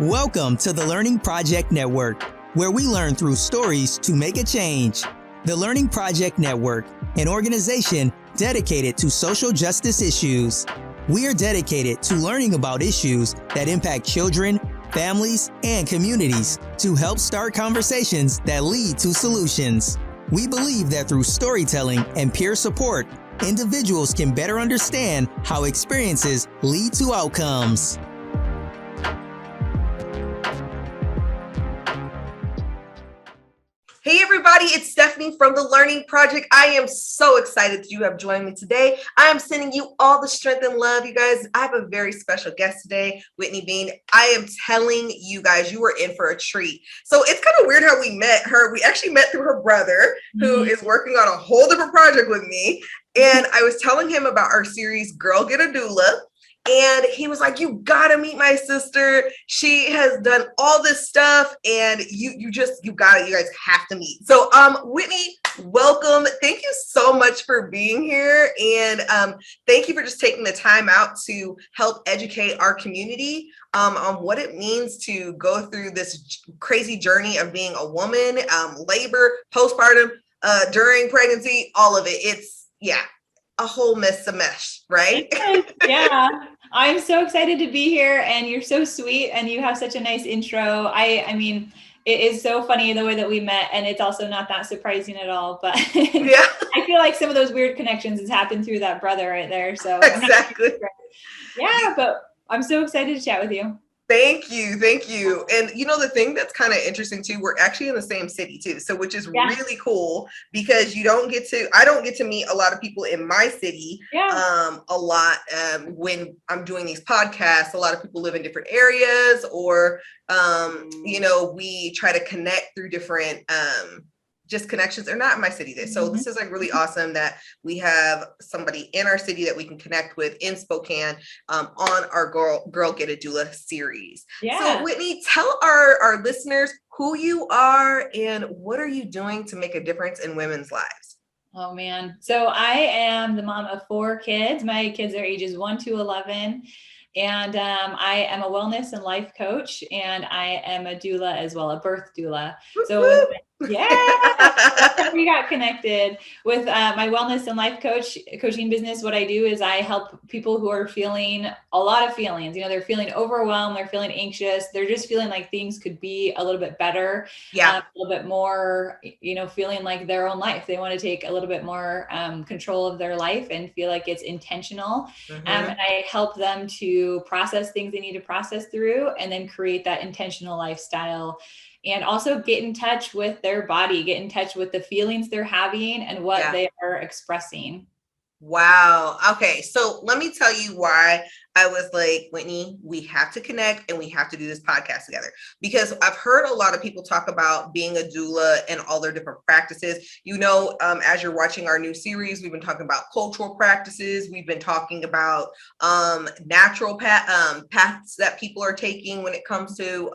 Welcome to the Learning Project Network, where we learn through stories to make a change. The Learning Project Network, an organization dedicated to social justice issues. We are dedicated to learning about issues that impact children, families, and communities to help start conversations that lead to solutions. We believe that through storytelling and peer support, individuals can better understand how experiences lead to outcomes. Hey everybody, it's Stephanie from the Learning Project. I am so excited that you have joined me today. I am sending you all the strength and love, you guys. I have a very special guest today, Whitney Bean. I am telling you guys, you are in for a treat. So it's kind of weird how we met her. We actually met through her brother, who is working on a whole different project with me. And I was telling him about our series, Girl Get a Doula. And he was like, you gotta meet my sister. She has done all this stuff and you guys have to meet. So Whitney, welcome. Thank you so much for being here. And thank you for just taking the time out to help educate our community on what it means to go through this crazy journey of being a woman, labor, postpartum, during pregnancy, all of it. It's, a whole mess of mesh, right? Yeah, I'm so excited to be here, and you're so sweet, and you have such a nice intro. I mean, it is so funny the way that we met, and it's also not that surprising at all. But yeah, I feel like some of those weird connections has happened through that brother right there. So exactly. Yeah, but I'm so excited to chat with you. Thank you. And you know, the thing that's kind of interesting too, we're actually in the same city too. So which is really cool because I don't get to meet a lot of people in my city a lot when I'm doing these podcasts. A lot of people live in different areas or we try to connect through different just connections. They're not in my city there. So this is like really awesome that we have somebody in our city that we can connect with in Spokane on our Girl Get a Doula series. Yeah. So Whitney, tell our listeners who you are and what are you doing to make a difference in women's lives? Oh man. So I am the mom of 4 kids. My kids are ages 1 to 11. And I am a wellness and life coach, and I am a doula as well, a birth doula. So that's how we got connected with my wellness and life coaching business. What I do is I help people who are feeling a lot of feelings. They're feeling overwhelmed, they're feeling anxious, they're just feeling like things could be a little bit better, a little bit more, feeling like their own life. They want to take a little bit more control of their life and feel like it's intentional. And I help them to process things they need to process through and then create that intentional lifestyle. And also get in touch with their body, get in touch with the feelings they're having and what they are expressing. Wow. Okay. So let me tell you why I was like, Whitney, we have to connect and we have to do this podcast together, because I've heard a lot of people talk about being a doula and all their different practices. As you're watching our new series, we've been talking about cultural practices. We've been talking about natural paths that people are taking when it comes to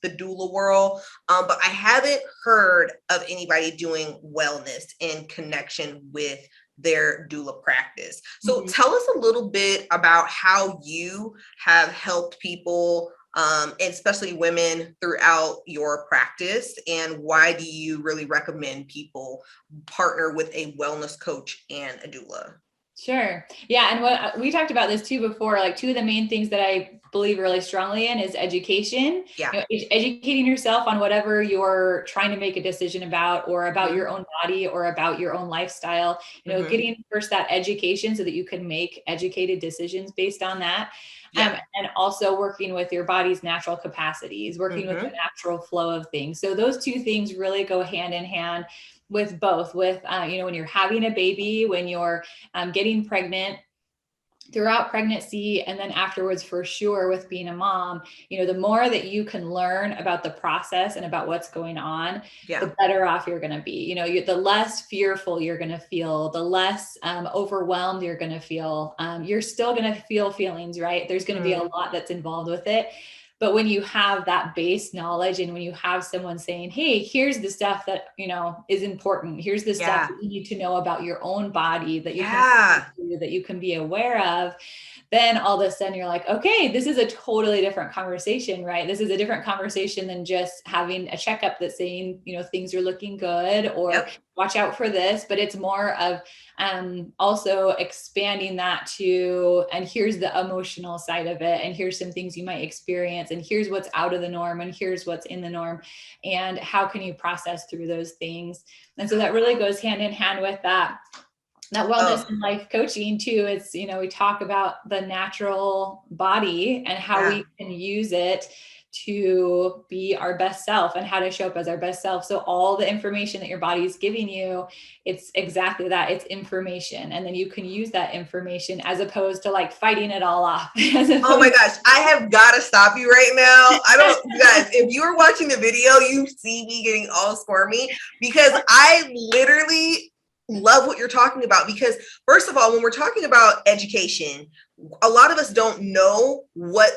the doula world. But I haven't heard of anybody doing wellness in connection with their doula practice. So tell us a little bit about how you have helped people, and especially women, throughout your practice, and why do you really recommend people partner with a wellness coach and a doula? Sure. Yeah. And what we talked about this too before, like 2 of the main things that I believe really strongly in is education. Educating yourself on whatever you're trying to make a decision about, or about your own body, or about your own lifestyle, getting first that education so that you can make educated decisions based on that. And also working with your body's natural capacities, working with the natural flow of things. So those 2 things really go hand in hand with both, with, when you're having a baby, when you're getting pregnant, throughout pregnancy, and then afterwards, for sure, with being a mom, the more that you can learn about the process and about what's going on, the better off you're going to be. The less fearful you're going to feel, the less overwhelmed you're going to feel. You're still going to feel feelings, right? There's going to be a lot that's involved with it. But when you have that base knowledge, and when you have someone saying, hey, here's the stuff that, is important. Here's the stuff that you need to know about your own body that you can be aware of. Then all of a sudden you're like, okay, this is a totally different conversation, right? This is a different conversation than just having a checkup that's saying, things are looking good, or watch out for this. But it's more of also expanding that to, and here's the emotional side of it, and here's some things you might experience, and here's what's out of the norm, and here's what's in the norm, and how can you process through those things. And so that really goes hand in hand with that wellness and life coaching too. It's, we talk about the natural body and how we can use it to be our best self, and how to show up as our best self. So all the information that your body is giving you, it's exactly that. It's information. And then you can use that information as opposed to like fighting it all off. Oh my gosh. I have got to stop you right now. You guys, if you are watching the video, you see me getting all squirmy, because I literally love what you're talking about. Because first of all, when we're talking about education, a lot of us don't know what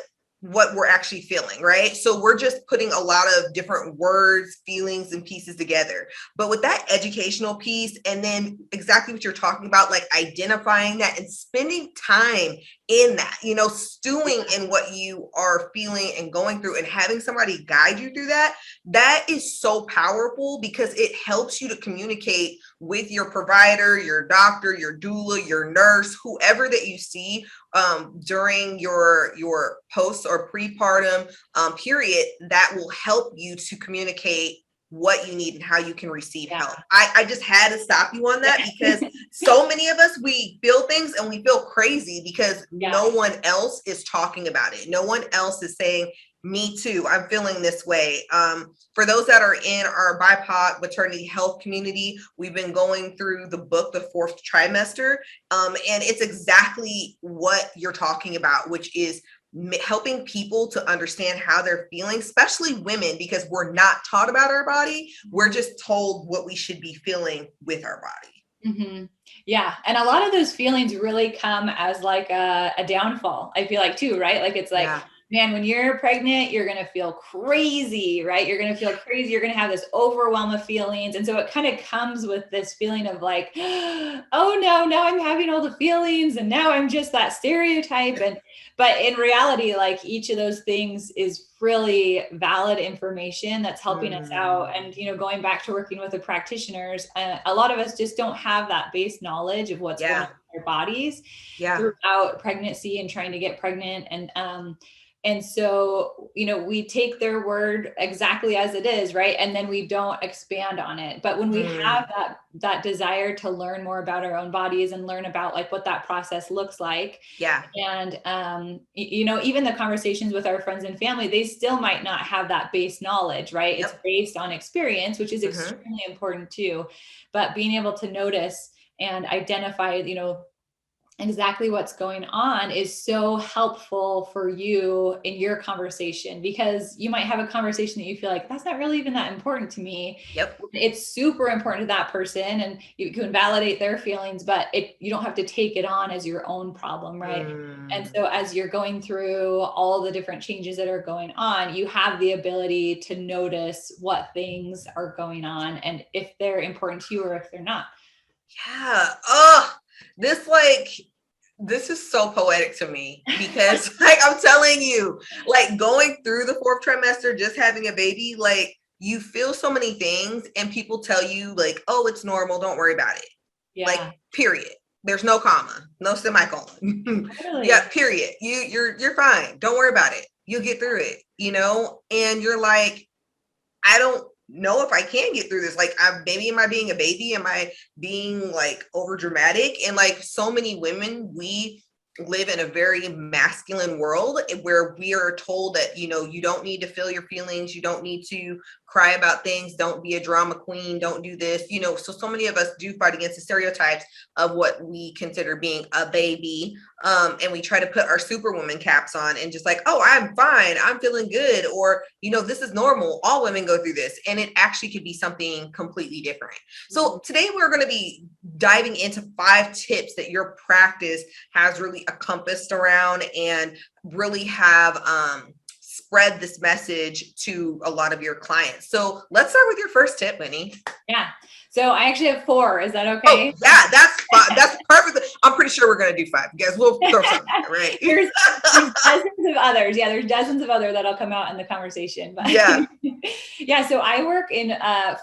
we're actually feeling, right? So we're just putting a lot of different words, feelings, and pieces together. But with that educational piece, and then exactly what you're talking about, like identifying that and spending time in that, stewing in what you are feeling and going through, and having somebody guide you through that, that is so powerful, because it helps you to communicate with your provider, your doctor, your doula, your nurse, whoever that you see during your post or prepartum period, that will help you to communicate what you need and how you can receive help. I just had to stop you on that, because so many of us, we feel things and we feel crazy because no one else is talking about it. No one else is saying, me too, I'm feeling this way. For those that are in our BIPOC maternity health community, we've been going through the book, The Fourth Trimester. And it's exactly what you're talking about, which is helping people to understand how they're feeling, especially women, because we're not taught about our body. We're just told what we should be feeling with our body. Mm-hmm. Yeah. And a lot of those feelings really come as like a downfall, I feel like too, right? Like it's like, man, when you're pregnant, you're going to feel crazy, right? You're going to feel crazy. You're going to have this overwhelm of feelings. And so it kind of comes with this feeling of like, oh no, now I'm having all the feelings, and now I'm just that stereotype. But in reality, like each of those things is really valid information that's helping us out. And, going back to working with the practitioners, a lot of us just don't have that base knowledge of what's going on in our bodies throughout pregnancy and trying to get pregnant. And so, we take their word exactly as it is, right? And then we don't expand on it. But when we have that desire to learn more about our own bodies and learn about like what that process looks like. And, even the conversations with our friends and family, they still might not have that base knowledge, right? It's based on experience, which is extremely important too. But being able to notice and identify, exactly what's going on is so helpful for you in your conversation, because you might have a conversation that you feel like that's not really even that important to me. It's super important to that person, and you can validate their feelings, but you don't have to take it on as your own problem, right? And so as you're going through all the different changes that are going on, you have the ability to notice what things are going on and if they're important to you or if they're not. This is so poetic to me, because like I'm telling you, like going through the fourth trimester, just having a baby, like you feel so many things, and people tell you like, oh, it's normal, don't worry about it. Like, period. There's no comma, no semicolon. Period. You're fine. Don't worry about it. You'll get through it, and you're like, I don't know if I can get through this. Like, am I being a baby? Am I being like over dramatic? And like so many women, we live in a very masculine world where we are told that, you don't need to feel your feelings. You don't need to cry about things. Don't be a drama queen. Don't do this, so many of us do fight against the stereotypes of what we consider being a baby. And we try to put our superwoman caps on and just like, oh, I'm fine. I'm feeling good. Or, this is normal. All women go through this. And it actually could be something completely different. So today we're going to be diving into 5 tips that your practice has really encompassed around and really have spread this message to a lot of your clients. So let's start with your first tip, Whitney. Yeah. So I actually have 4. Is that okay? Oh, yeah, that's fine. That's perfect. I'm pretty sure we're going to do 5. You guys, we'll throw something there, right? There's dozens of others. Yeah, there's dozens of other that'll come out in the conversation. But Yeah. yeah, so I work in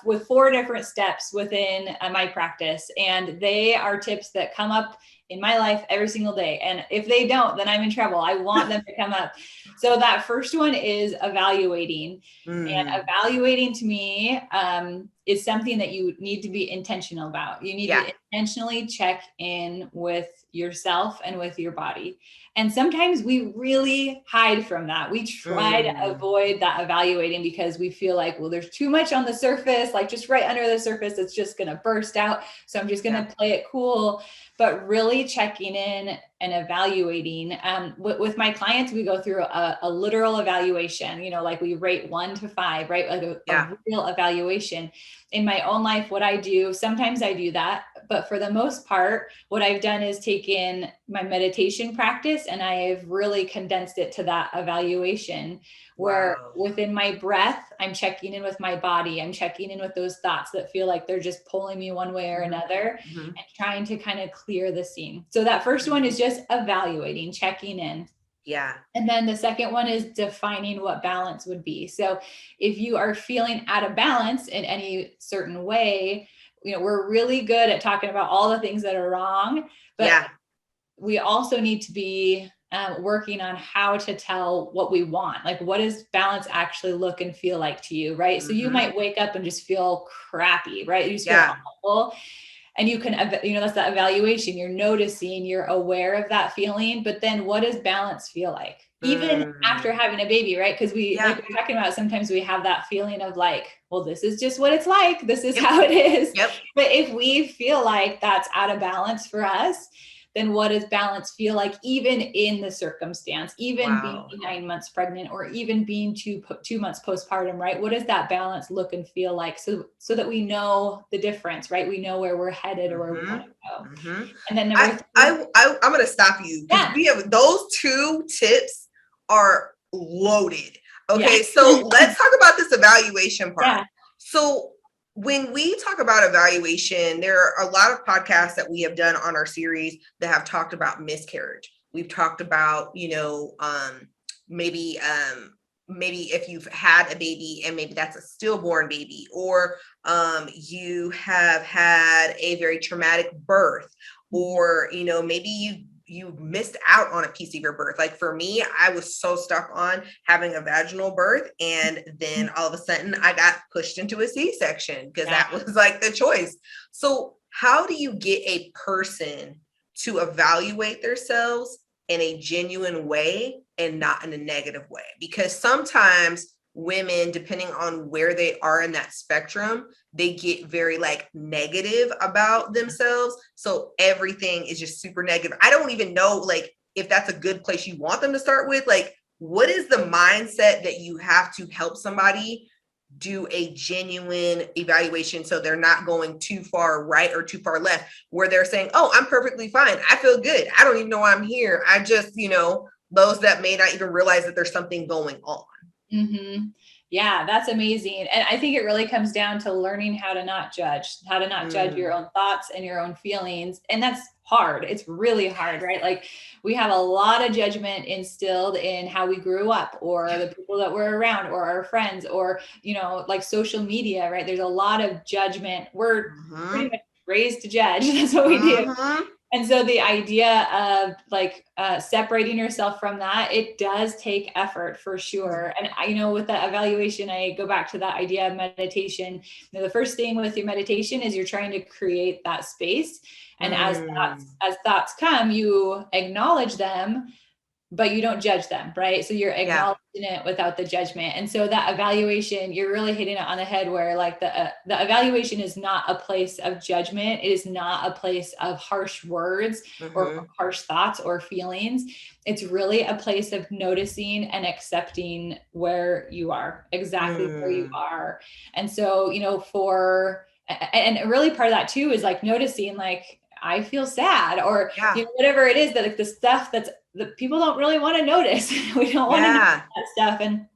with 4 different steps within my practice, and they are tips that come up in my life every single day. And if they don't, then I'm in trouble. I want them to come up. So that first one is evaluating. And evaluating to me is something that you need to be intentional about. You need to intentionally check in with yourself and with your body. And sometimes we really hide from that. We try to avoid that evaluating because we feel like, well, there's too much on the surface, like just right under the surface, it's just going to burst out. So I'm just going to play it cool. But really checking in and evaluating. With my clients, we go through a literal evaluation, like we rate 1 to 5, right? Like a real evaluation. In my own life, what I do, sometimes I do that, but for the most part, what I've done is taken my meditation practice and I've really condensed it to that evaluation where within my breath, I'm checking in with my body. I'm checking in with those thoughts that feel like they're just pulling me one way or another and trying to kind of clear the scene. So that first one is just evaluating, checking in. Yeah. And then the second one is defining what balance would be. So if you are feeling out of balance in any certain way, we're really good at talking about all the things that are wrong, but we also need to be working on how to tell what we want. Like, what does balance actually look and feel like to you, right? So you might wake up and just feel crappy, right? You just feel awful. And you can, that's that evaluation. You're noticing, you're aware of that feeling, but then what does balance feel like? Even after having a baby, right? Because like we're talking about, sometimes we have that feeling of like, well, this is just what it's like. This is how it is. But if we feel like that's out of balance for us, then what does balance feel like, even in the circumstance, even being 9 months pregnant, or even being 2 months postpartum, right? What does that balance look and feel like? So that we know the difference, right? We know where we're headed or where we want to go. And then I'm going to stop you because we have those 2 tips are loaded. Okay. So let's talk about this evaluation part. So when we talk about evaluation, there are a lot of podcasts that we have done on our series that have talked about miscarriage. We've talked about, maybe if you've had a baby and maybe that's a stillborn baby, or you have had a very traumatic birth, or, maybe you missed out on a piece of your birth. Like for me, I was so stuck on having a vaginal birth. And then all of a sudden I got pushed into a C-section because that was like the choice. So how do you get a person to evaluate themselves in a genuine way and not in a negative way? Because sometimes women, depending on where they are in that spectrum, they get very negative about themselves. So everything is just super negative. I don't even know if that's a good place you want them to start with. What is the mindset that you have to help somebody do a genuine evaluation so they're not going too far right or too far left, where they're saying, oh, I'm perfectly fine. I feel good. I don't even know why I'm here. I just, those that may not even realize that there's something going on. Yeah, that's amazing. And I think it really comes down to learning how to not judge your own thoughts and your own feelings. And that's hard. It's really hard, right? Like we have a lot of judgment instilled in how we grew up, or the people that we're around, or our friends, or, like social media, right? There's a lot of judgment. We're pretty much raised to judge. That's what we do. And so the idea of separating yourself from that, it does take effort for sure. And with that evaluation, I go back to that idea of meditation. The first thing with your meditation is you're trying to create that space. And as thoughts come, you acknowledge them, but you don't judge them, right? So you're acknowledging it without the judgment. And so that evaluation, you're really hitting it on the head, where the evaluation is not a place of judgment. It is not a place of harsh words or harsh thoughts or feelings. It's really a place of noticing and accepting where you are, exactly where you are. And so, and really part of that too is noticing, I feel sad, or whatever it is, that the stuff that people don't really want to notice. We don't want to know that stuff. And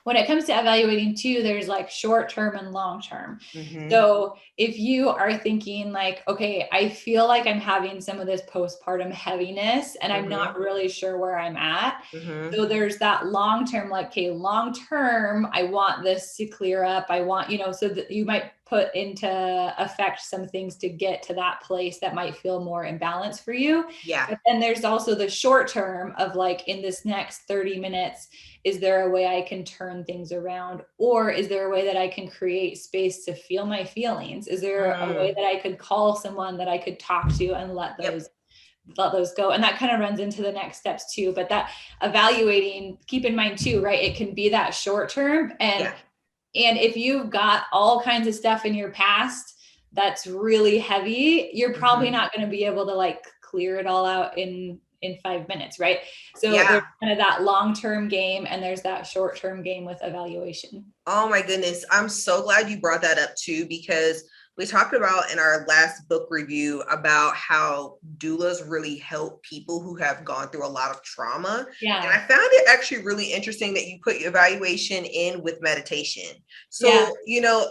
when it comes to evaluating too, there's like short term and long term. Mm-hmm. So if you are thinking like, okay, I feel like I'm having some of this postpartum heaviness and I'm not really sure where I'm at. Mm-hmm. So there's that long term, like, okay, long term, I want this to clear up. I want, so that you might put into effect some things to get to that place that might feel more imbalanced for you. Yeah. But then there's also the short term of like, in this next 30 minutes, is there a way I can turn things around? Or is there a way that I can create space to feel my feelings? Is there a way that I could call someone that I could talk to and let those go? And that kind of runs into the next steps too. But that evaluating, keep in mind too, right? It can be that short term. And if you've got all kinds of stuff in your past that's really heavy, you're probably not going to be able to like clear it all out in 5 minutes, right? So there's kind of that long-term game and there's that short-term game with evaluation. Oh my goodness. I'm so glad you brought that up too, because we talked about in our last book review about how doulas really help people who have gone through a lot of trauma. Yeah. And I found it actually really interesting that you put evaluation in with meditation. So,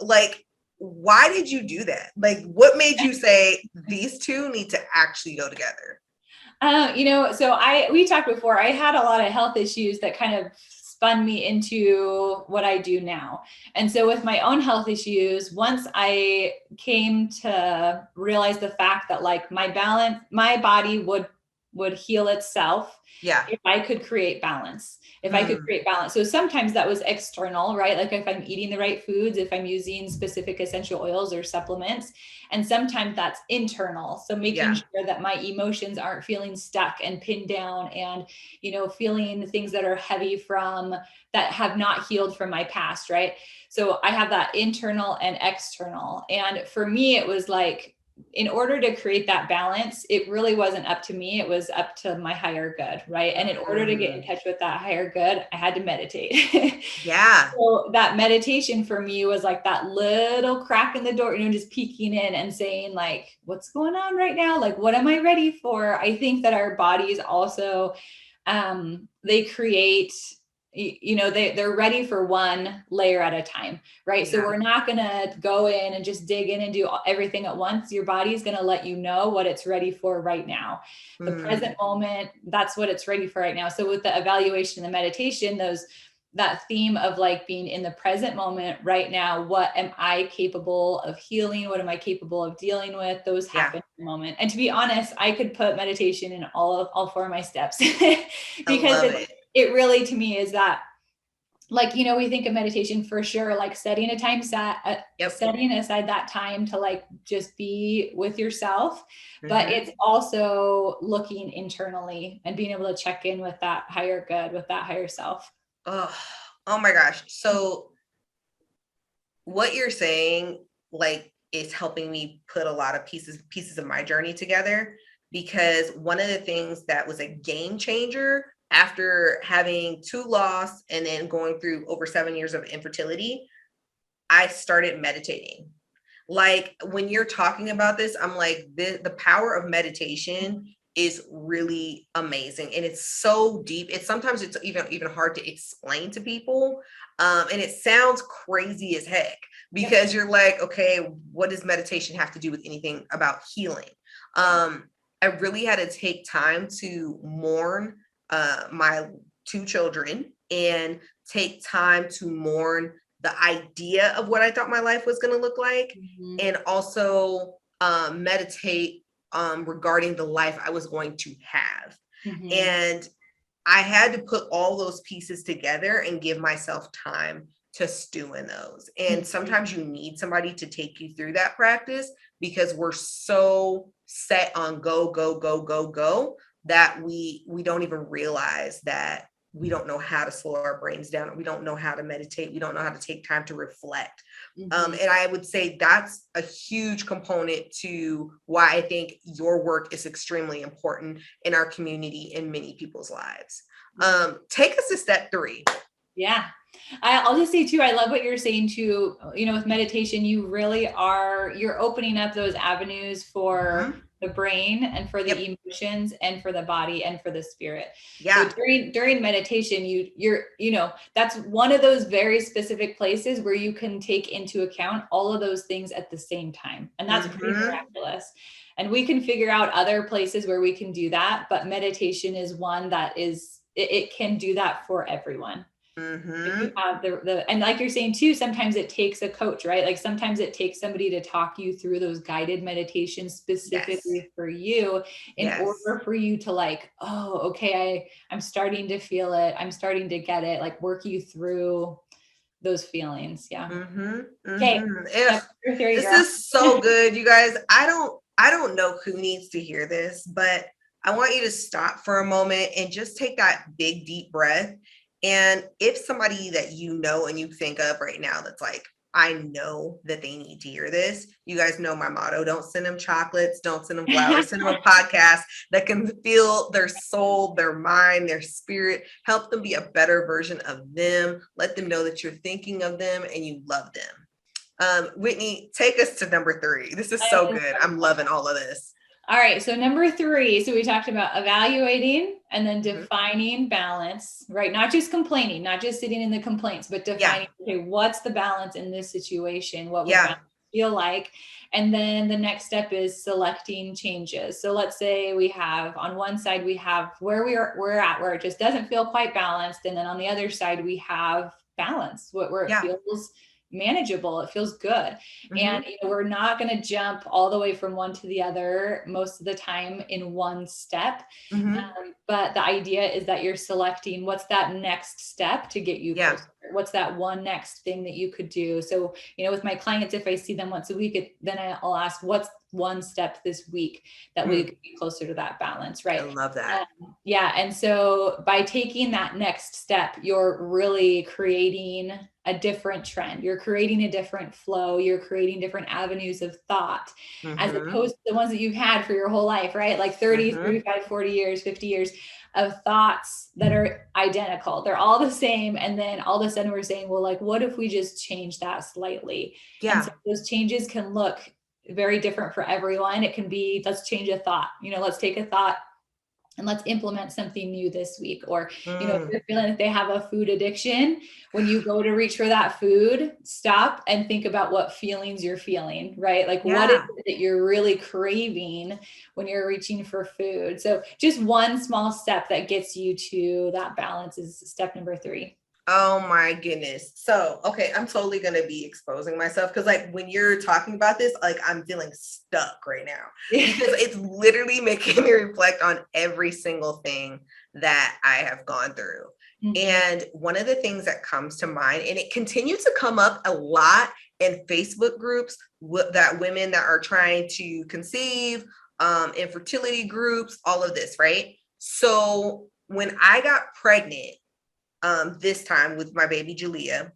like, why did you do that? Like, what made you say these two need to actually go together? So we talked before, I had a lot of health issues that kind of spun me into what I do now. And so with my own health issues, once I came to realize the fact that like my body would heal itself if I could create balance. So sometimes that was external, right? Like if I'm eating the right foods, if I'm using specific essential oils or supplements, and sometimes that's internal. So making sure that my emotions aren't feeling stuck and pinned down and, feeling things that are heavy that have not healed from my past, right? So I have that internal and external. And for me, it was like, in order to create that balance, it really wasn't up to me. It was up to my higher good, right? And in order to get in touch with that higher good, I had to meditate. So that meditation for me was like that little crack in the door, just peeking in and saying like, what's going on right now? Like, what am I ready for? I think that our bodies also, they create, they're ready for one layer at a time, right? So we're not going to go in and just dig in and do everything at once. Your body's going to let you know what it's ready for right now. The present moment, that's what it's ready for right now. So with the evaluation and the meditation, that theme of like being in the present moment right now, what am I capable of healing? What am I capable of dealing with? Those happen in the moment. And to be honest, I could put meditation in all 4 of my steps because it really, to me, is that, like, we think of meditation for sure, like setting aside that time to like just be with yourself. But it's also looking internally and being able to check in with that higher good, with that higher self. Oh my gosh. So what you're saying, like, is helping me put a lot of pieces of my journey together, because one of the things that was a game changer after having 2 loss and then going through over 7 years of infertility, I started meditating. Like, when you're talking about this, I'm like, the power of meditation is really amazing. And it's so deep. Sometimes it's even hard to explain to people. And it sounds crazy as heck, because you're like, okay, what does meditation have to do with anything about healing? I really had to take time to mourn my 2 children and take time to mourn the idea of what I thought my life was going to look like, and also meditate regarding the life I was going to have. And I had to put all those pieces together and give myself time to stew in those. And sometimes you need somebody to take you through that practice, because we're so set on go that we don't even realize that we don't know how to slow our brains down. We don't know how to meditate. We don't know how to take time to reflect. And I would say that's a huge component to why I think your work is extremely important in our community, in many people's lives. Take us to step 3. Yeah. I'll just say too, I love what you're saying too, with meditation, you're opening up those avenues for the brain and for the Yep. emotions and for the body and for the spirit. Yeah. So during meditation, that's one of those very specific places where you can take into account all of those things at the same time. And that's pretty miraculous. And we can figure out other places where we can do that, but meditation is one that it can do that for everyone. If you have and like you're saying too, sometimes it takes a coach, right? Like sometimes it takes somebody to talk you through those guided meditations specifically for you in order for you to like, oh, okay, I'm starting to feel it. I'm starting to get it, like work you through those feelings. Yeah. Okay. This is so good, you guys. I don't know who needs to hear this, but I want you to stop for a moment and just take that big, deep breath. And if somebody that you know and you think of right now that's like, I know that they need to hear this. You guys know my motto. Don't send them chocolates. Don't send them flowers. Send them a podcast that can feel their soul, their mind, their spirit. Help them be a better version of them. Let them know that you're thinking of them and you love them. Whitney, take us to number 3. This is so good. I'm loving all of this. All right. So number 3, so we talked about evaluating and then defining balance, right? Not just complaining, not just sitting in the complaints, but defining, okay, what's the balance in this situation? What would balance feel like? And then the next step is selecting changes. So let's say we have on one side, we have where we're at, where it just doesn't feel quite balanced. And then on the other side, we have balance, where it feels manageable. It feels good. And we're not going to jump all the way from one to the other most of the time in one step. But the idea is that you're selecting what's that next step to get you closer. What's that one next thing that you could do? So, with my clients, if I see them once a week, then I'll ask, what's one step this week that we could be closer to that balance, right? I love that. And so by taking that next step, you're really creating a different trend. You're creating a different flow. You're creating different avenues of thought as opposed to the ones that you've had for your whole life, right? Like 30, 35, 40 years, 50 years of thoughts that are identical. They're all the same. And then all of a sudden we're saying, well, like, what if we just change that slightly? And so those changes can look very different for everyone. It can be, let's change a thought, let's take a thought and let's implement something new this week. Or, if you're feeling that they have a food addiction, when you go to reach for that food, stop and think about what feelings you're feeling, right? Like what is it that you're really craving when you're reaching for food? So just one small step that gets you to that balance is step number 3. Oh my goodness. So, okay, I'm totally going to be exposing myself because like when you're talking about this, like I'm feeling stuck right now because it's literally making me reflect on every single thing that I have gone through. And one of the things that comes to mind, and it continues to come up a lot in Facebook groups that women that are trying to conceive, infertility groups, all of this, right? So when I got pregnant, this time with my baby Julia,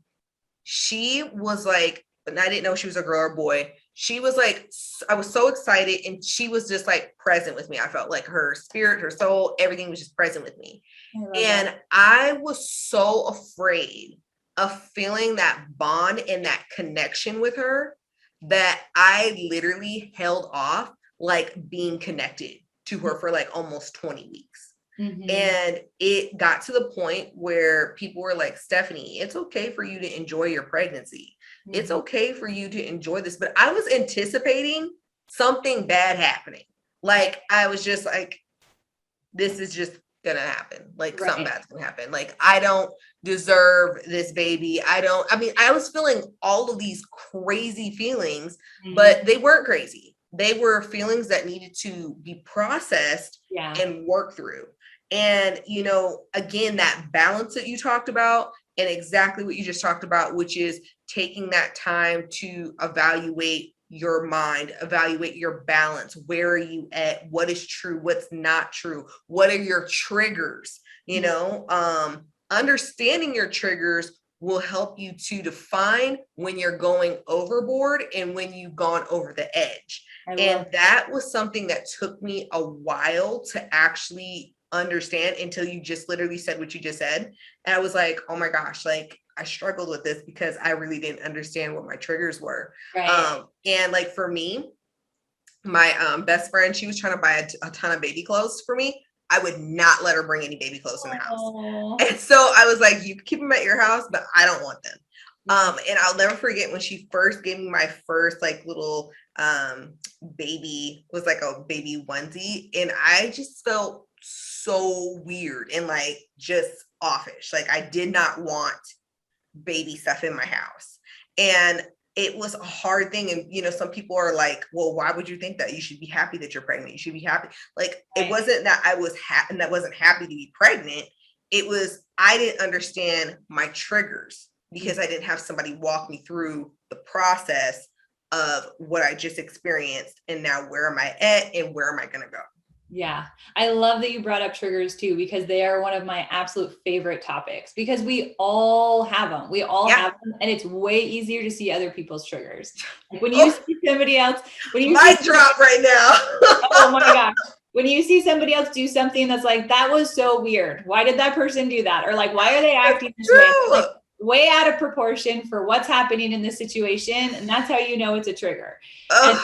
she was like, and I didn't know she was a girl or boy. She was like, I was so excited, and she was just like present with me. I felt like her spirit, her soul, everything was just present with me. And I was so afraid of feeling that bond and that connection with her that I literally held off like being connected to her for like almost 20 weeks. And it got to the point where people were like, Stephanie, it's okay for you to enjoy your pregnancy. It's okay for you to enjoy this. But I was anticipating something bad happening. Like, I was just like, this is just going to happen. Like something bad's going to happen. Like, I don't deserve this baby. I was feeling all of these crazy feelings, but they weren't crazy. They were feelings that needed to be processed and worked through. And, again, that balance that you talked about and exactly what you just talked about, which is taking that time to evaluate your mind, evaluate your balance. Where are you at? What is true? What's not true? What are your triggers? Understanding your triggers will help you to define when you're going overboard and when you've gone over the edge. And that was something that took me a while to actually understand until you just literally said what you just said. And I was like, oh my gosh, like I struggled with this because I really didn't understand what my triggers were. And like for me, my best friend, she was trying to buy a ton of baby clothes for me. I would not let her bring any baby clothes in the house. Oh. And so I was like, you can keep them at your house, but I don't want them. And I'll never forget when she first gave me my first like little baby, was like a baby onesie, and I just felt so weird and like just offish. Like I did not want baby stuff in my house. And it was a hard thing. And, you know, some people are like, well, why would you think that? You should be happy that you're pregnant. You should be happy. Like, it wasn't that I was and that wasn't happy to be pregnant. It was, I didn't understand my triggers because I didn't have somebody walk me through the process of what I just experienced. And now where am I at and where am I going to go? Yeah. I love that you brought up triggers too, because they are one of my absolute favorite topics, because we all have them. We all have them. And it's way easier to see other people's triggers. Like when you see somebody else, when you mic drop right now. Oh my gosh. When you see somebody else do something that's like, that was so weird. Why did that person do that? Or like, why are they acting this way? Like, way out of proportion for what's happening in this situation. And that's how you know it's a trigger. And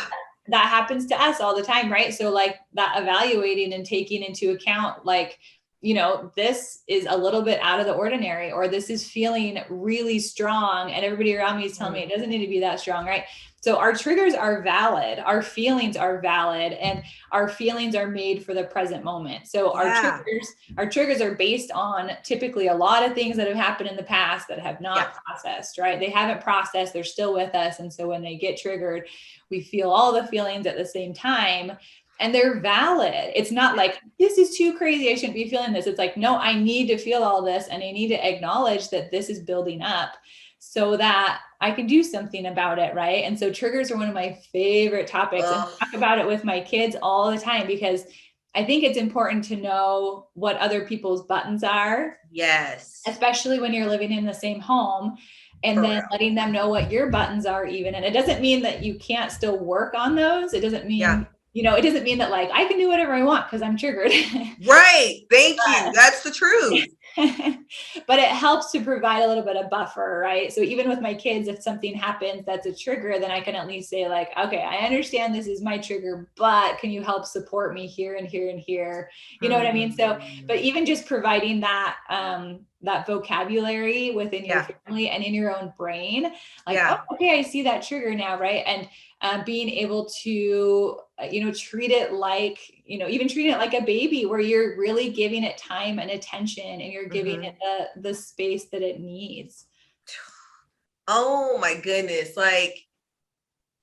that happens to us all the time, right? So like that evaluating and taking into account, like, you know, this is a little bit out of the ordinary, or this is feeling really strong and everybody around me is telling me it doesn't need to be that strong, right? So our triggers are valid, our feelings are valid, and our feelings are made for the present moment. So our triggers are based on typically a lot of things that have happened in the past that have not processed, right? They haven't processed, they're still with us. And so when they get triggered, we feel all the feelings at the same time. And they're valid. It's not like, this is too crazy, I shouldn't be feeling this. It's like, no, I need to feel all this, and I need to acknowledge that this is building up so that I can do something about it, right? And so triggers are one of my favorite topics. And I talk about it with my kids all the time, because I think it's important to know what other people's buttons are. Yes. Especially when you're living in the same home. And then letting them know what your buttons are even. And it doesn't mean that you can't still work on those. It doesn't mean, you know, it doesn't mean that like, I can do whatever I want because I'm triggered. Right. Thank you. That's the truth. But it helps to provide a little bit of buffer, right? So even with my kids, if something happens that's a trigger, then I can at least say like, okay, I understand this is my trigger, but can you help support me here and here and here? You know what I mean? So, but even just providing that, that vocabulary within your family and in your own brain, like, oh, okay, I see that trigger now, right? And being able to, you know, treat it like, you know, even treating it like a baby, where you're really giving it time and attention, and you're giving it the space that it needs. Oh my goodness. Like,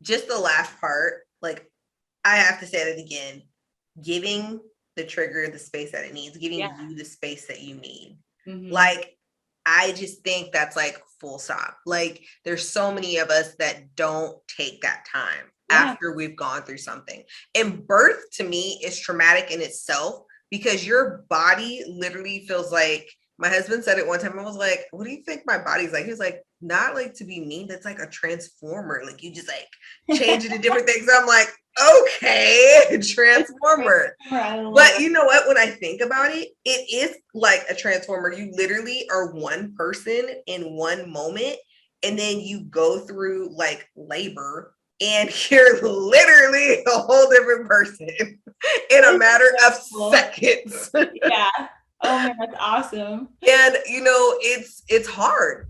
just the last part, like, I have to say that again, giving the trigger the space that it needs, giving you the space that you need. Like, I just think that's like full stop. Like, there's so many of us that don't take that time after we've gone through something. And birth to me is traumatic in itself, because your body literally feels like, my husband said it one time, I was like, what do you think my body's like? He was like, not like to be mean, that's like a transformer. Like, you just like change it to different things. I'm like, okay, transformer. But you know what, when I think about it, it is like a transformer. You literally are one person in one moment, and then you go through like labor, and you're literally a whole different person in a matter of seconds. Oh man, that's awesome. And you know, it's hard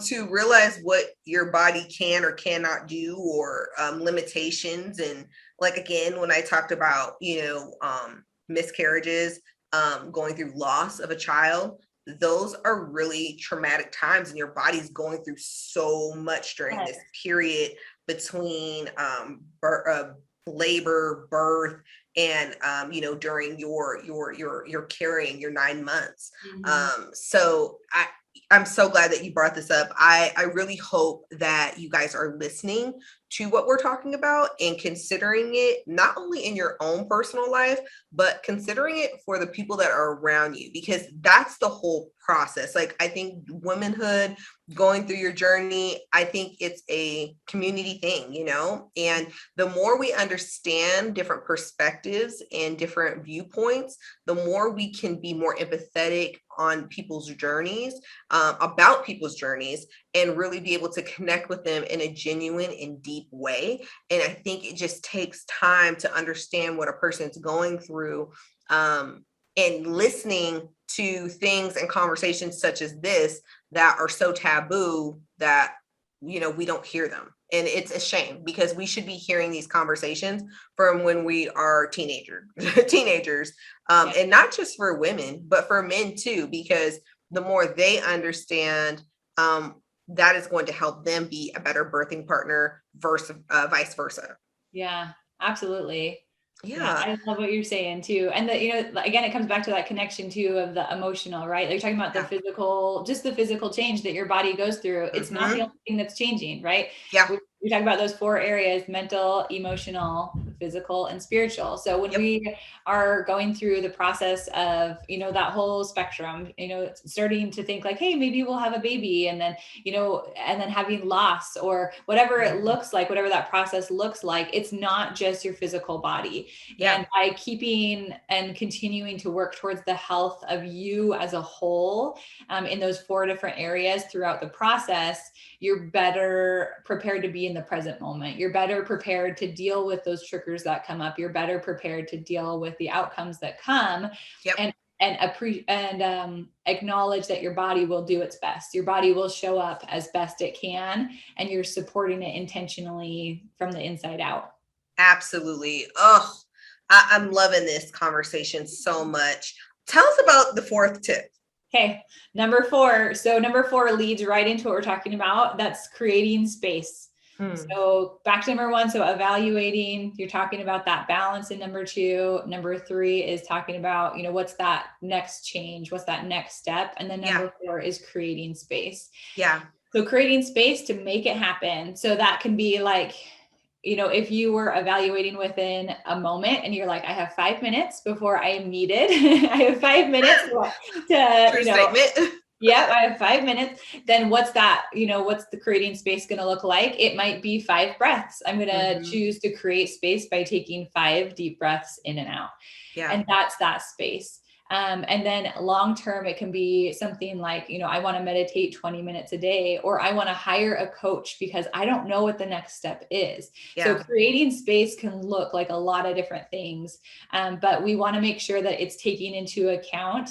to realize what your body can or cannot do, or limitations. And like, again, when I talked about, you know, miscarriages, going through loss of a child, those are really traumatic times, and your body's going through so much during this period between labor, birth, and you know, during your carrying your 9 months. So I'm so glad that you brought this up. I really hope that you guys are listening to what we're talking about and considering it not only in your own personal life, but considering it for the people that are around you, because that's the whole process. Like, I think womanhood, going through your journey, I think it's a community thing, you know, and the more we understand different perspectives and different viewpoints, the more we can be more empathetic, on people's journeys, about people's journeys, and really be able to connect with them in a genuine and deep way. And I think it just takes time to understand what a person's going through, and listening to things and conversations such as this that are so taboo that, we don't hear them. And it's a shame, because we should be hearing these conversations from when we are teenagers, and not just for women, but for men too, because the more they understand, that is going to help them be a better birthing partner versus vice versa. Yeah, absolutely. Yeah, Yeah. I love what you're saying too. And again, it comes back to that connection too of the emotional, right? Like you're talking about the physical, just the physical change that your body goes through. It's not the only thing that's changing, right? Yeah. We talk about those 4 areas: mental, emotional, physical, and spiritual. So when we are going through the process of, that whole spectrum, starting to think like, hey, maybe we'll have a baby, and then, and then having loss or whatever it looks like, whatever that process looks like, it's not just your physical body. And by keeping and continuing to work towards the health of you as a whole, in those 4 different areas throughout the process, you're better prepared to be in the present moment. You're better prepared to deal with those triggers that come up. You're better prepared to deal with the outcomes that come, and acknowledge that your body will do its best. Your body will show up as best it can, and you're supporting it intentionally from the inside out. Absolutely. Oh, I'm loving this conversation so much. Tell us about the 4th tip. Okay, number 4. So number 4 leads right into what we're talking about. That's creating space. So back to number 1. So evaluating, you're talking about that balance in number 2. Number 3 is talking about, what's that next change? What's that next step? And then number 4 is creating space. Yeah. So creating space to make it happen. So that can be like, if you were evaluating within a moment and you're like, I have 5 minutes before I am needed. I have 5 minutes to True statement. Yeah, I have 5 minutes. Then what's that, what's the creating space going to look like? It might be 5 breaths. I'm going to choose to create space by taking 5 deep breaths in and out. Yeah. And that's that space. And then long-term, it can be something like, I want to meditate 20 minutes a day, or I want to hire a coach because I don't know what the next step is. So creating space can look like a lot of different things. But we want to make sure that it's taking into account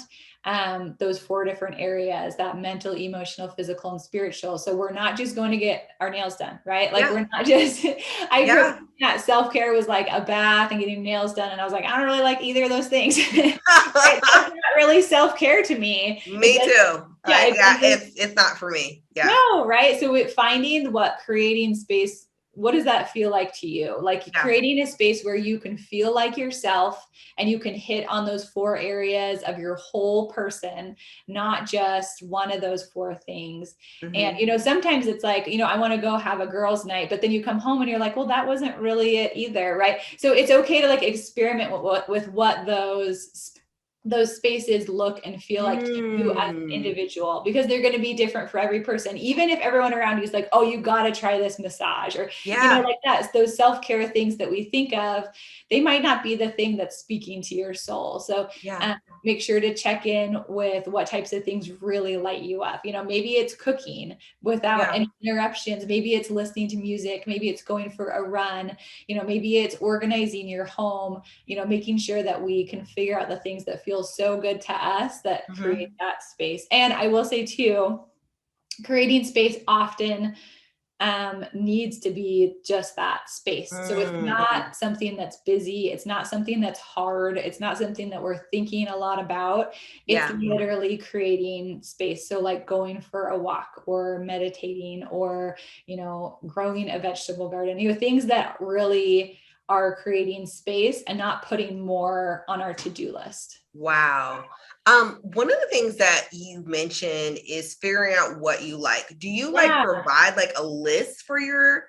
those 4 different areas: that mental, emotional, physical, and spiritual. So we're not just going to get our nails done, right? Like we're not just, I grew up that self-care was like a bath and getting nails done. And I was like, I don't really like either of those things. It's not really self-care to me. Me too. It's not for me. Yeah. No, right? So finding what creating space, what does that feel like to you? Like creating a space where you can feel like yourself and you can hit on those 4 areas of your whole person, not just one of those 4 things. And, sometimes it's like, I want to go have a girls' night, but then you come home and you're like, well, that wasn't really it either. Right. So it's okay to like experiment with what those spaces look and feel like to you as an individual, because they're going to be different for every person. Even if everyone around you is like, oh, you got to try this massage, or, like that, those self-care things that we think of, they might not be the thing that's speaking to your soul. So make sure to check in with what types of things really light you up. Maybe it's cooking without any interruptions. Maybe it's listening to music. Maybe it's going for a run. Maybe it's organizing your home, making sure that we can figure out the things that feel so good to us that create that space. And I will say too, creating space often needs to be just that space. So it's not something that's busy. It's not something that's hard. It's not something that we're thinking a lot about. It's literally creating space. So like going for a walk or meditating or, growing a vegetable garden, things that really are creating space and not putting more on our to-do list. Wow. One of the things that you mentioned is figuring out what you like. Do you provide like a list for your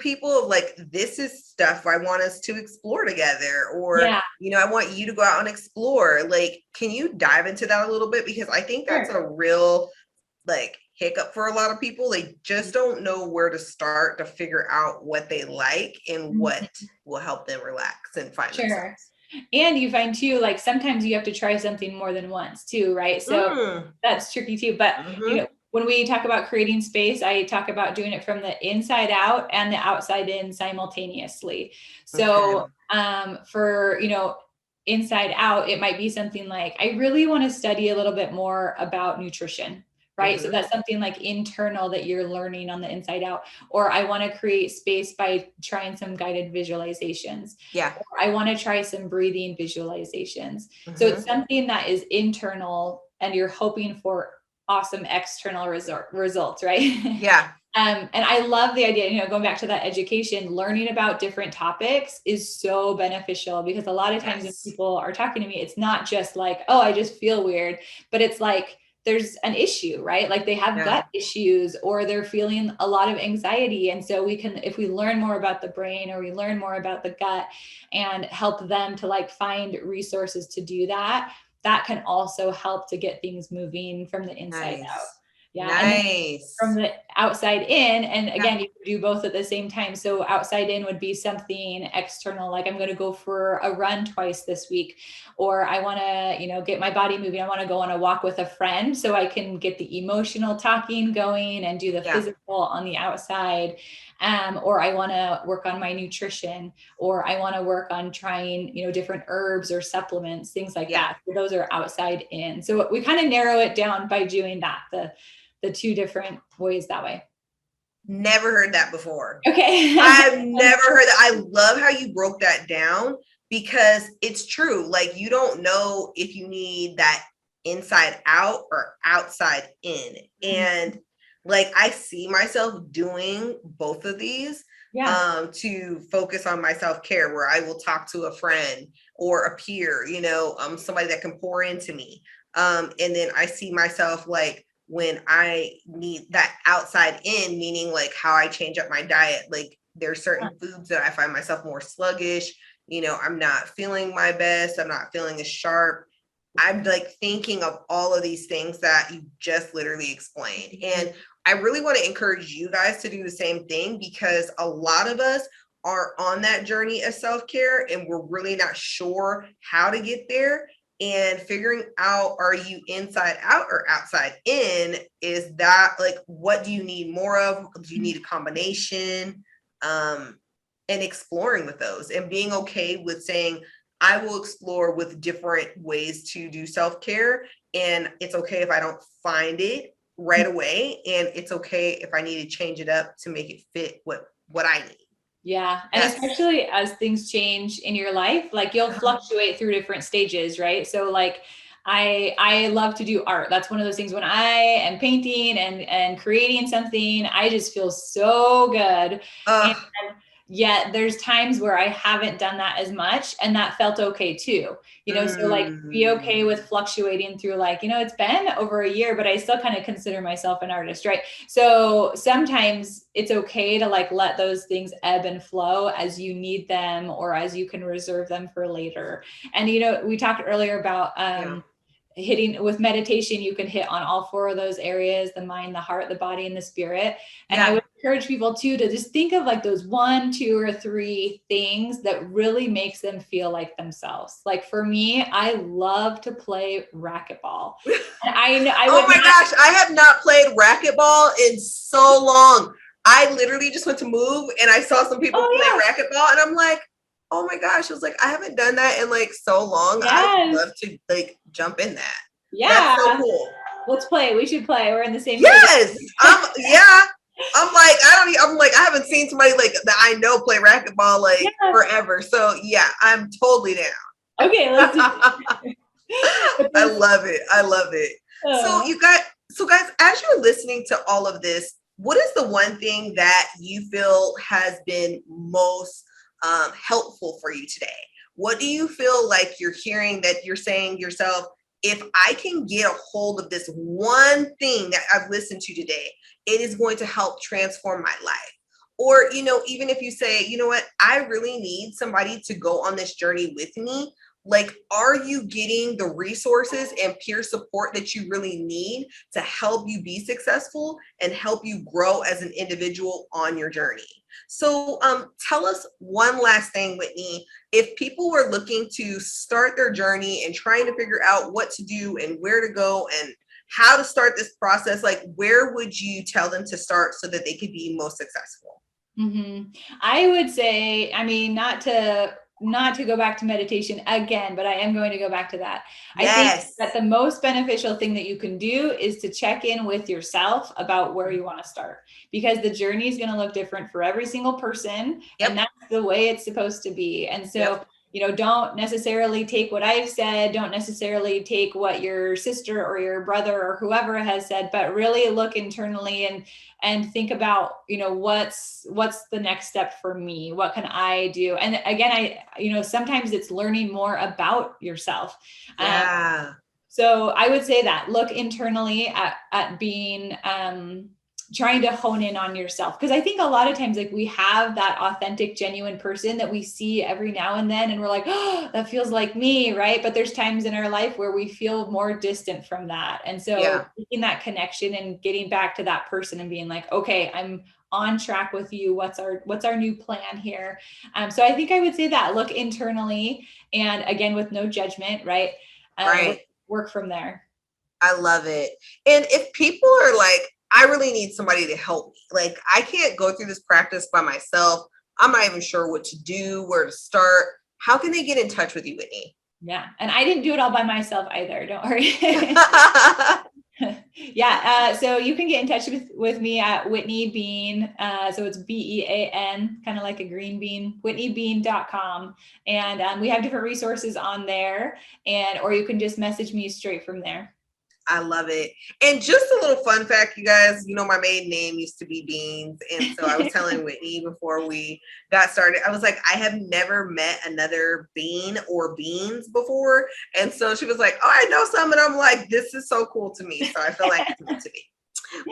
people of like, this is stuff I want us to explore together, or, I want you to go out and explore. Like, can you dive into that a little bit? Because I think that's a real like hiccup for a lot of people. They just don't know where to start to figure out what they like and what will help them relax and find themselves. And you find too, like sometimes you have to try something more than once too, right? So that's tricky too. But you know, when we talk about creating space, I talk about doing it from the inside out and the outside in simultaneously. So for, you know, inside out, it might be something like, I really want to study a little bit more about nutrition. Right. So that's something like internal that you're learning on the inside out. Or I want to create space by trying some guided visualizations. Yeah. Or I want to try some breathing visualizations. So it's something that is internal and you're hoping for awesome external results, right? Yeah. And I love the idea, you know, going back to that education, learning about different topics is so beneficial because a lot of times when people are talking to me, it's not just like, oh, I just feel weird, but it's like, there's an issue, right? Like they have gut issues or they're feeling a lot of anxiety. And so we can, if we learn more about the brain or we learn more about the gut and help them to like find resources to do that, that can also help to get things moving from the inside out. Yeah. And from the outside in, and again, you can do both at the same time. So outside in would be something external, like I'm going to go for a run twice this week, or I want to, you know, get my body moving. I want to go on a walk with a friend so I can get the emotional talking going and do the physical on the outside. Or I want to work on my nutrition, or I want to work on trying, you know, different herbs or supplements, things like that. So those are outside in. So we kind of narrow it down by doing that, the two different ways that way. Never heard that before. Okay. I've never heard that. I love how you broke that down because it's true. Like you don't know if you need that inside out or outside in. And like I see myself doing both of these to focus on my self-care, where I will talk to a friend or a peer, you know, somebody that can pour into me. And then I see myself like, when I need that outside in, meaning like how I change up my diet, like there's certain foods that I find myself more sluggish, you know, I'm not feeling my best, I'm not feeling as sharp. I'm like thinking of all of these things that you just literally explained. And I really want to encourage you guys to do the same thing because a lot of us are on that journey of self-care and we're really not sure how to get there. And figuring out, are you inside out or outside in? Is that like, what do you need more of? Do you need a combination? And exploring with those and being okay with saying, I will explore with different ways to do self-care. And it's okay if I don't find it right away. And it's okay if I need to change it up to make it fit what I need. Yeah. And especially as things change in your life, like you'll fluctuate through different stages, right? So like I love to do art. That's one of those things when I am painting and creating something, I just feel so good. And yet there's times where I haven't done that as much and that felt okay too, you know, so like be okay with fluctuating through like, you know, it's been over a year, but I still kind of consider myself an artist, right? So sometimes it's okay to like, let those things ebb and flow as you need them or as you can reserve them for later. And, you know, we talked earlier about, hitting with meditation, you can hit on all four of those areas, the mind, the heart, the body, and the spirit. And I would encourage people too, to just think of like those 1, 2, or 3 things that really makes them feel like themselves. Like for me, I love to play racquetball. And oh my gosh, I have not played racquetball in so long. I literally just went to move and I saw some people play racquetball and I'm like, oh my gosh, I was like, I haven't done that in like so long. I would love to like jump in that. Yeah. That's so cool. Let's play. We should play. We're in the same. Yes. I'm like, I haven't seen somebody like that I know play racquetball like forever. So yeah, I'm totally down. Okay. Let's do it. I love it. I love it. So guys, as you're listening to all of this, what is the one thing that you feel has been most helpful for you today? What do you feel like you're hearing that you're saying to yourself, if I can get a hold of this one thing that I've listened to today, it is going to help transform my life? Or, you know, even if you say, you know what, I really need somebody to go on this journey with me. Like, are you getting the resources and peer support that you really need to help you be successful and help you grow as an individual on your journey? So tell us one last thing, Whitney. If people were looking to start their journey and trying to figure out what to do and where to go and how to start this process, like where would you tell them to start so that they could be most successful? I would say, I mean, not to go back to meditation again, but I am going to go back to that. Yes. I think that the most beneficial thing that you can do is to check in with yourself about where you want to start, because the journey is going to look different for every single person. Yep. And that's the way it's supposed to be. And so, Yep. Don't necessarily take what I've said, don't necessarily take what your sister or your brother or whoever has said, but really look internally and think about, what's the next step for me? What can I do? And again, sometimes it's learning more about yourself. Yeah. So I would say that look internally at being, trying to hone in on yourself. Because I think a lot of times, like, we have that authentic, genuine person that we see every now and then, and we're like, oh, that feels like me, right? But there's times in our life where we feel more distant from that. And so making that connection and getting back to that person and being like, okay, I'm on track with you. What's our new plan here? So I think I would say that look internally, and again, with no judgment, right? Right. Work from there. I love it. And if people are like, I really need somebody to help me, like I can't go through this practice by myself, I'm not even sure what to do, where to start, how can they get in touch with you, Whitney? Yeah. And I didn't do it all by myself either. Don't worry. So you can get in touch with me at Whitney Bean. So it's BEAN, kind of like a green bean, whitneybean.com. And we have different resources on there, or you can just message me straight from there. I love it. And just a little fun fact, you guys, my maiden name used to be Beans. And so I was telling Whitney before we got started, I was like, I have never met another Bean or Beans before. And so she was like, oh, I know some. And I'm like, this is so cool to me. So I feel like it's meant to be.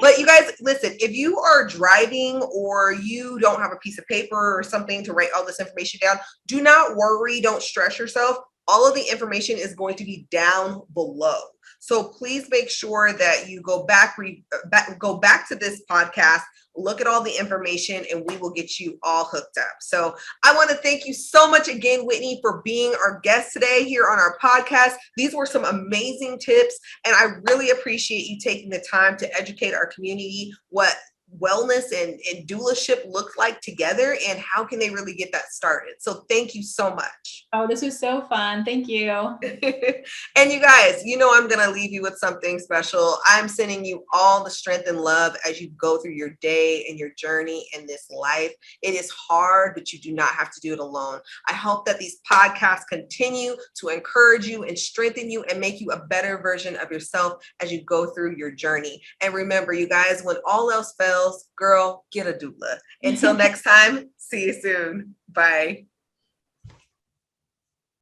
But you guys, listen, if you are driving or you don't have a piece of paper or something to write all this information down, do not worry. Don't stress yourself. All of the information is going to be down below. So please make sure that you go back to this podcast, look at all the information, and we will get you all hooked up. So I want to thank you so much again, Whitney, for being our guest today here on our podcast. These were some amazing tips, and I really appreciate you taking the time to educate our community what wellness and doulaship look like together and how can they really get that started. So thank you so much. Oh, this was so fun. Thank you. And you guys, I'm going to leave you with something special. I'm sending you all the strength and love as you go through your day and your journey in this life. It is hard, but you do not have to do it alone. I hope that these podcasts continue to encourage you and strengthen you and make you a better version of yourself as you go through your journey. And remember, you guys, when all else fails, girl, get a doula. Until next time, see you soon. Bye.